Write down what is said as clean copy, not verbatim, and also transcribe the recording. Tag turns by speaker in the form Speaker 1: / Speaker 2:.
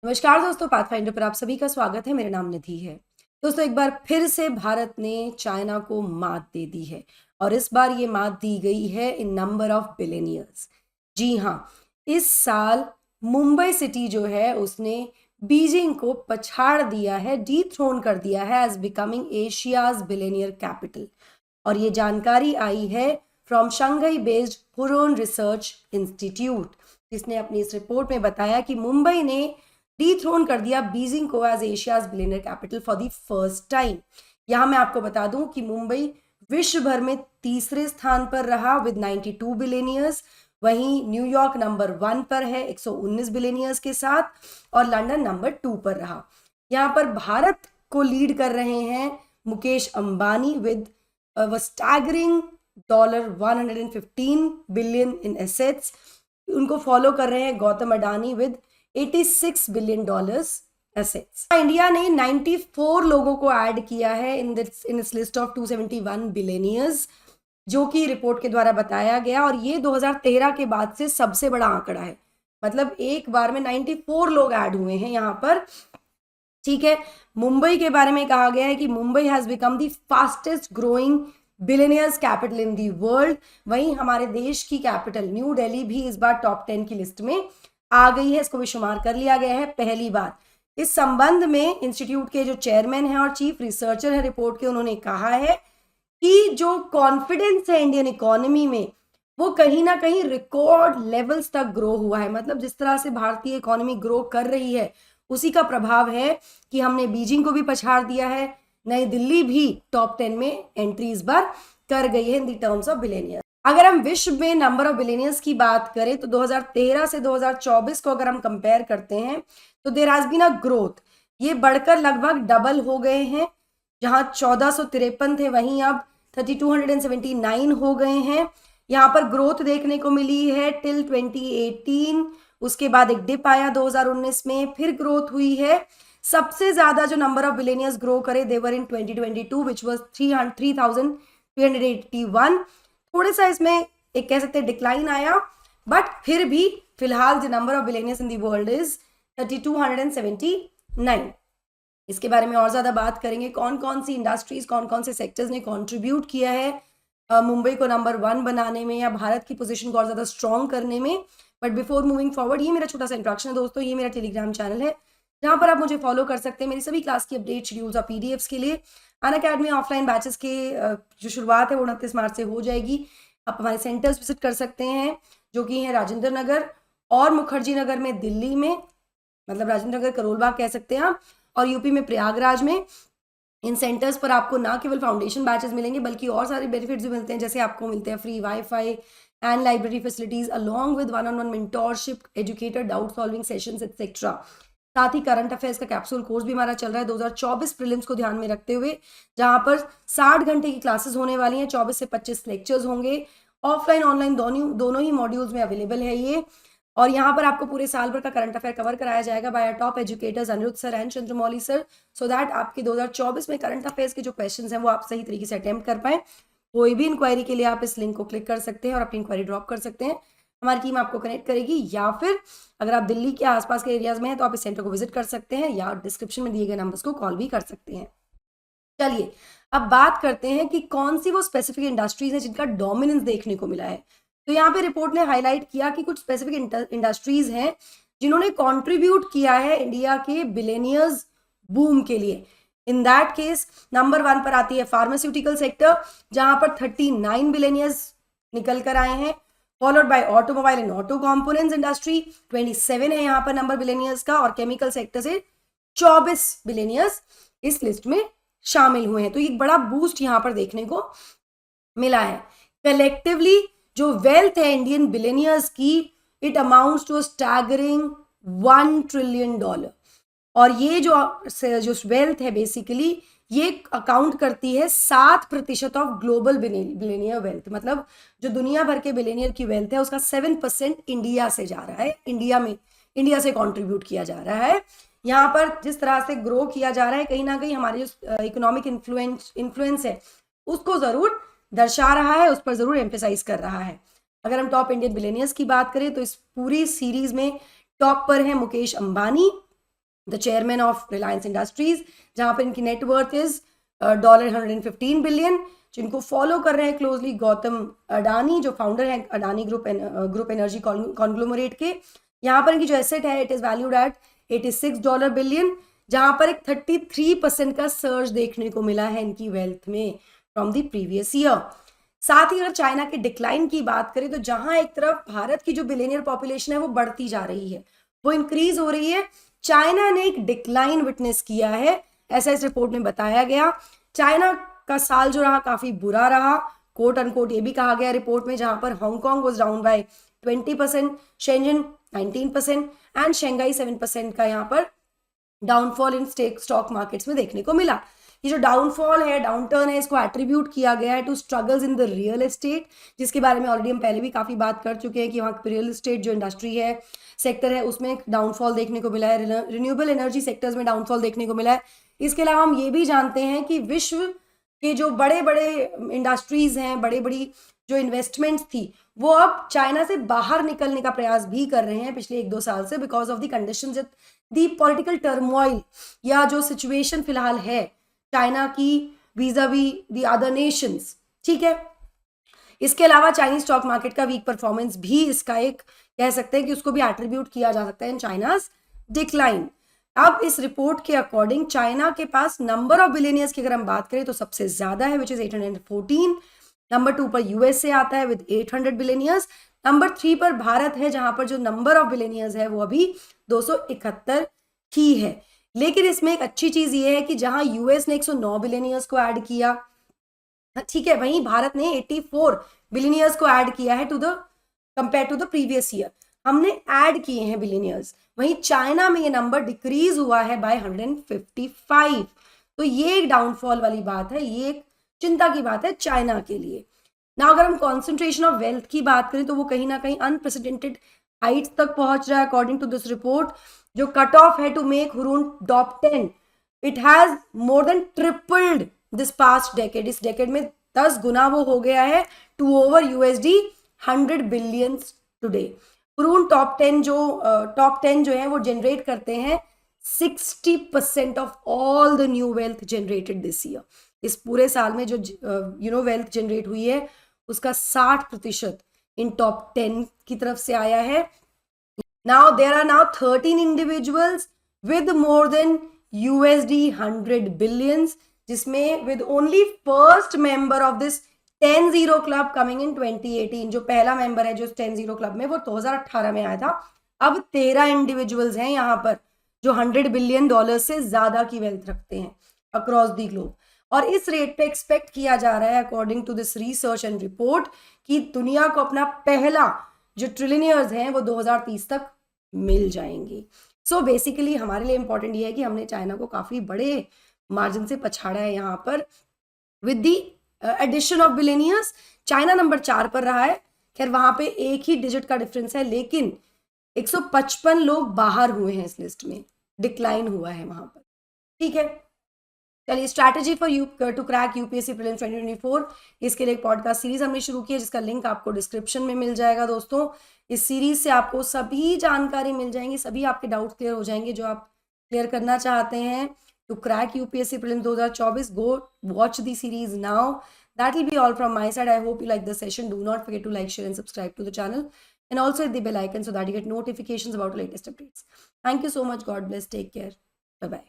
Speaker 1: नमस्कार दोस्तों, पाथफाइंडर पर आप सभी का स्वागत है। मेरा नाम निधि है। दोस्तों, एक बार फिर से भारत ने चाइना को मात दे दी है और इस बार ये मात दी गई है इन नंबर ऑफ बिलियनियर्स। जी हाँ, इस साल मुंबई सिटी जो है उसने बीजिंग को पछाड़ दिया है, डीथ्रोन कर दिया है as becoming Asia's billionaire capital. और ये जानकारी आई है from Shanghai based Hurun research institute, जिसने अपनी इस रिपोर्ट में बताया कि मुंबई ने डीथ्रोन कर दिया बीजिंग को as Asia's billionaire capital for the first time. यहां मैं आपको बता दूं कि मुंबई विश्व भर में तीसरे स्थान पर रहा विद 92 बिलियनियर्स। वहीं न्यूयॉर्क नंबर 1 पर है 119 बिलियनियर्स के साथ, और लंदन नंबर 2 पर रहा। यहाँ पर भारत को लीड कर रहे हैं Mukesh Ambani with staggering $115 billion in assets. उनको फॉलो कर रहे हैं Gautam Adani with $86 billion assets. India ने 94 लोगों को ऐड किया है इन इस लिस्ट ऑफ 271 बिलियनियर्स, जो कि रिपोर्ट के द्वारा बताया गया, और ये 2013 के बाद से सबसे बड़ा आंकड़ा है। मतलब एक बार में 94 लोग ऐड हुए हैं यहाँ पर। ठीक है, मुंबई के बारे में कहा गया है कि Mumbai has become the fastest growing billionaires capital in the world. वहीं हमारे देश की कैपिटल न्यू दिल्ली भी इस बार टॉप 10 की लिस्ट में आ गई है, इसको भी शुमार कर लिया गया है पहली बार। इस संबंध में इंस्टीट्यूट के जो चेयरमैन हैं और चीफ रिसर्चर है रिपोर्ट के, उन्होंने कहा है कि जो कॉन्फिडेंस है इंडियन इकोनॉमी में वो कहीं ना कहीं रिकॉर्ड लेवल्स तक ग्रो हुआ है। मतलब जिस तरह से भारतीय इकोनॉमी ग्रो कर रही है उसी का प्रभाव है कि हमने बीजिंग को भी पछाड़ दिया है। नई दिल्ली भी टॉप 10 में एंट्री इस बार कर गई है इन दी टर्म्स ऑफ बिलियनियर। अगर हम विश्व में नंबर ऑफ बिलियनियर्स की बात करें तो 2013 से 2024 को अगर हम कंपेयर करते हैं तो there has been a growth. ये बढ़कर लगभग डबल हो गए हैं। जहां 1453 थे वहीं अब 3279 हो गए हैं। यहाँ पर ग्रोथ देखने को मिली है टिल 2018। उसके बाद एक डिप आया 2019 में, फिर ग्रोथ हुई है। सबसे ज्यादा जो नंबर ऑफ बिलियनियर्स ग्रो करे देवर इन 2022 विच वाज 3381। थोड़ा सा इसमें एक कह सकते हैं डिक्लाइन आया, बट फिर भी फिलहाल the number of billionaires in the world is 3279। इसके बारे में और ज्यादा बात करेंगे, कौन कौन सी इंडस्ट्रीज, कौन कौन से सेक्टर्स ने कंट्रीब्यूट किया है मुंबई को नंबर 1 बनाने में या भारत की पोजीशन को और ज्यादा स्ट्रॉन्ग करने में। बट बिफोर मूविंग फॉरवर्ड, ये मेरा छोटा सा इंट्रोडक्शन है दोस्तों। ये मेरा टेलीग्राम चैनल है जहां पर आप मुझे फॉलो कर सकते हैं मेरी सभी क्लास की अपडेट, शेड्यूल्स और पीडीएफ्स के लिए। अनअकैडमी ऑफलाइन बैचेस के जो शुरुआत है वो 29 मार्च से हो जाएगी। आप हमारे सेंटर्स विजिट कर सकते हैं जो कि हैं राजेंद्र नगर और मुखर्जी नगर में दिल्ली में, मतलब राजेंद्र नगर करोलबाग कह सकते हैं आप, और यूपी में प्रयागराज में। इन सेंटर्स पर आपको ना केवल फाउंडेशन बैचेस मिलेंगे बल्कि और सारे बेनिफिट्स भी मिलते हैं, जैसे आपको मिलते हैं free wifi and library facilities along with one on one mentorship, educator doubt solving sessions etcetera. साथ ही करंट अफेयर्स का कैप्सूल कोर्स भी हमारा चल रहा है 2024 प्रीलिम्स को ध्यान में रखते हुए, जहां पर 60 घंटे की क्लासेस होने वाली हैं। 24 से 25 लेक्चर्स होंगे, ऑफलाइन ऑनलाइन दोनों ही मॉड्यूल्स में अवेलेबल है ये। और यहाँ पर आपको पूरे साल भर का करंट अफेयर कवर कराया जाएगा by top educators Aniruddh sir and Chandramouli sir, so that आपके 2024 में करंट अफेयर्स के जो क्वेश्चंस हैं वो आप सही तरीके से अटेम्प्ट कर पाए। कोई भी इंक्वायरी के लिए आप इस लिंक को क्लिक कर सकते हैं और अपनी इंक्वायरी ड्रॉप कर सकते हैं। हमारी टीम आपको कनेक्ट करेगी, या फिर अगर आप दिल्ली के आसपास के एरियाज में हैं तो आप इस सेंटर को विजिट कर सकते हैं या डिस्क्रिप्शन में दिए गए नंबर्स को कॉल भी कर सकते हैं। चलिए अब बात करते हैं कि कौन सी वो स्पेसिफिक इंडस्ट्रीज हैं जिनका डोमिनेंस देखने को मिला है। तो यहाँ पे रिपोर्ट ने हाईलाइट किया कि कुछ स्पेसिफिक इंडस्ट्रीज हैं जिन्होंने कंट्रीब्यूट किया है इंडिया के बिलियनियर्स बूम के लिए। इन दैट केस नंबर 1 पर आती है फार्मास्यूटिकल सेक्टर, जहां पर 39 बिलियनियर्स निकल कर आए हैं, followed by automobile and auto components industry 27 है यहाँ पर नंबर बिलियनियर्स का, और केमिकल सेक्टर से 24 बिलियनियर्स इस लिस्ट में शामिल हुए हैं। तो एक बड़ा बूस्ट यहाँ पर देखने को मिला है। कलेक्टिवली जो वेल्थ है इंडियन बिलियनियर्स की, it amounts to staggering $1 trillion. और ये जो वेल्थ है बेसिकली ये अकाउंट करती है 7% ऑफ ग्लोबल बिलियनियर वेल्थ। मतलब जो दुनिया भर के बिलियनियर की वेल्थ है उसका 7% इंडिया से जा रहा है, इंडिया से कंट्रीब्यूट किया जा रहा है। यहाँ पर जिस तरह से ग्रो किया जा रहा है कहीं ना कहीं हमारे जो इकोनॉमिक इन्फ्लुएंस है उसको जरूर दर्शा रहा है, उस पर जरूर एम्फेसाइज कर रहा है। अगर हम टॉप इंडियन बिलियनियर्स की बात करें तो इस पूरी सीरीज में टॉप पर है Mukesh Ambani the chairman of Reliance industries, जहां पर इनकी नेटवर्थ इज $115 बिलियन, जिनको फॉलो कर रहे हैं क्लोजली गौतम अडानी, जो फाउंडर है अडानी ग्रुप एनर्जी कॉन्ग्लोमरेट के। यहाँ पर इनकी जो एसेट है it is valued at $86 billion, जहां पर एक 33% का सर्ज देखने को मिला है इनकी वेल्थ में फ्रॉम द प्रीवियस ईयर। साथ ही अगर चाइना के डिक्लाइन की बात करें तो जहां एक तरफ भारत की जो बिलियनियर पॉपुलेशन है वो बढ़ती जा रही है, वो इंक्रीज हो रही है, चाइना ने एक डिक्लाइन विटनेस किया है, ऐसा इस रिपोर्ट में बताया गया। चाइना का साल जो रहा काफी बुरा रहा, कोट अनकोट ये भी कहा गया रिपोर्ट में, जहां पर Hong Kong was down by 20%, Shenzhen 19% and Shanghai 7% का यहाँ पर डाउनफॉल इन स्टॉक मार्केट्स में देखने को मिला। ये जो डाउनफॉल है, डाउनटर्न है, इसको एट्रीब्यूट किया गया है to struggles in the real estate, जिसके बारे में ऑलरेडी हम पहले भी काफी बात कर चुके हैं कि वहाँ रियल एस्टेट जो इंडस्ट्री है, सेक्टर है, उसमें डाउनफॉल देखने को मिला है, रिन्यूएबल एनर्जी सेक्टर्स में डाउनफॉल देखने को मिला है। इसके अलावा हम ये भी जानते हैं कि विश्व के जो बड़े बड़े इंडस्ट्रीज हैं, बड़ी बड़ी जो इन्वेस्टमेंट्स थी, वो अब चाइना से बाहर निकलने का प्रयास भी कर रहे हैं पिछले 1-2 साल से, because of the conditions, the political turmoil या जो सिचुएशन फिलहाल है चाइना की वीजावी द अदर नेशंस। ठीक है, इसके अलावा चाइनीज स्टॉक मार्केट का वीक परफॉर्मेंस भी इसका एक कह सकते हैं कि उसको भी एट्रीब्यूट किया जा सकता है इन चाइनाज डिक्लाइन। अब इस रिपोर्ट के अकॉर्डिंग चाइना के पास नंबर ऑफ बिलियनियर्स की अगर हम बात करें तो सबसे ज्यादा है, विच इज 814। नंबर 2 पर यूएसए आता है विद 800 बिलियनियर्स। नंबर 3 पर भारत है, जहां पर जो नंबर ऑफ बिलियनियर्स है वो अभी 271 ही है। लेकिन इसमें एक अच्छी चीज ये है कि जहां यूएस ने 109 बिलियनियर्स को ऐड किया, ठीक है, वहीं भारत ने 84 बिलियनियर्स को ऐड किया है to the compare to the previous year, हमने ऐड किए हैं बिलियनियर्स। वहीं चाइना में ये नंबर डिक्रीज हुआ है बाय 155। तो ये एक डाउनफॉल वाली बात है, ये एक चिंता की बात है चाइना के लिए ना। अगर हम कॉन्सेंट्रेशन ऑफ वेल्थ की बात करें तो वो कहीं ना कहीं अनप्रेसिडेंटेड हाइट्स तक पहुंच रहा है अकॉर्डिंग टू दिस रिपोर्ट। जो कट ऑफ है to make Hurun top 10, it has more than tripled this past decade. इस डेकेड में 10 गुना वो हो गया है to over $100 billion today. Hurun top 10 जो है वो जनरेट करते हैं 60% of all the new wealth generated this year. इस पूरे साल में जो वेल्थ जनरेट हुई है उसका 60% इन टॉप 10 की तरफ से आया है। Now there are now 13 individuals with more than $100 billions, जिसमें with only first member of this 10-0 club coming in 2018, जो पहला मेंबर है जो 10-0 क्लब में वो 2018 में आया था। अब 13 इंडिविजुअल्स हैं यहाँ पर जो $100 बिलियन से ज्यादा की वेल्थ रखते हैं अक्रॉस दी ग्लोब, और इस रेट पे एक्सपेक्ट किया जा रहा है according to this research and report कि दुनिया को अपना पहला जो ट्रिलियनियर्स हैं वो 2030 तक मिल जाएंगे। सो बेसिकली हमारे लिए इंपॉर्टेंट ये है कि हमने चाइना को काफी बड़े मार्जिन से पछाड़ा है यहाँ पर with the addition of billionaires. China number 4 पर रहा है, खैर वहां पे एक ही डिजिट का डिफरेंस है, लेकिन 155 लोग बाहर हुए हैं इस लिस्ट में, डिक्लाइन हुआ है वहां पर। ठीक है, चलिए, strategy for you to crack UPSC prelims 2024, इसके लिए एक पॉडकास्ट सीरीज हमने शुरू की है जिसका लिंक आपको डिस्क्रिप्शन में मिल जाएगा। दोस्तों, इस सीरीज से आपको सभी जानकारी मिल जाएंगी, सभी आपके डाउट्स क्लियर हो जाएंगे जो आप क्लियर करना चाहते हैं to crack UPSC prelims 2024। Go watch the series now. That will be all from my side. I hope you like the session. Do not forget to like, share and subscribe to the channel, and also hit the bell icon so that you get notifications about latest updates. Thank you so much. God bless. Take care. Bye bye.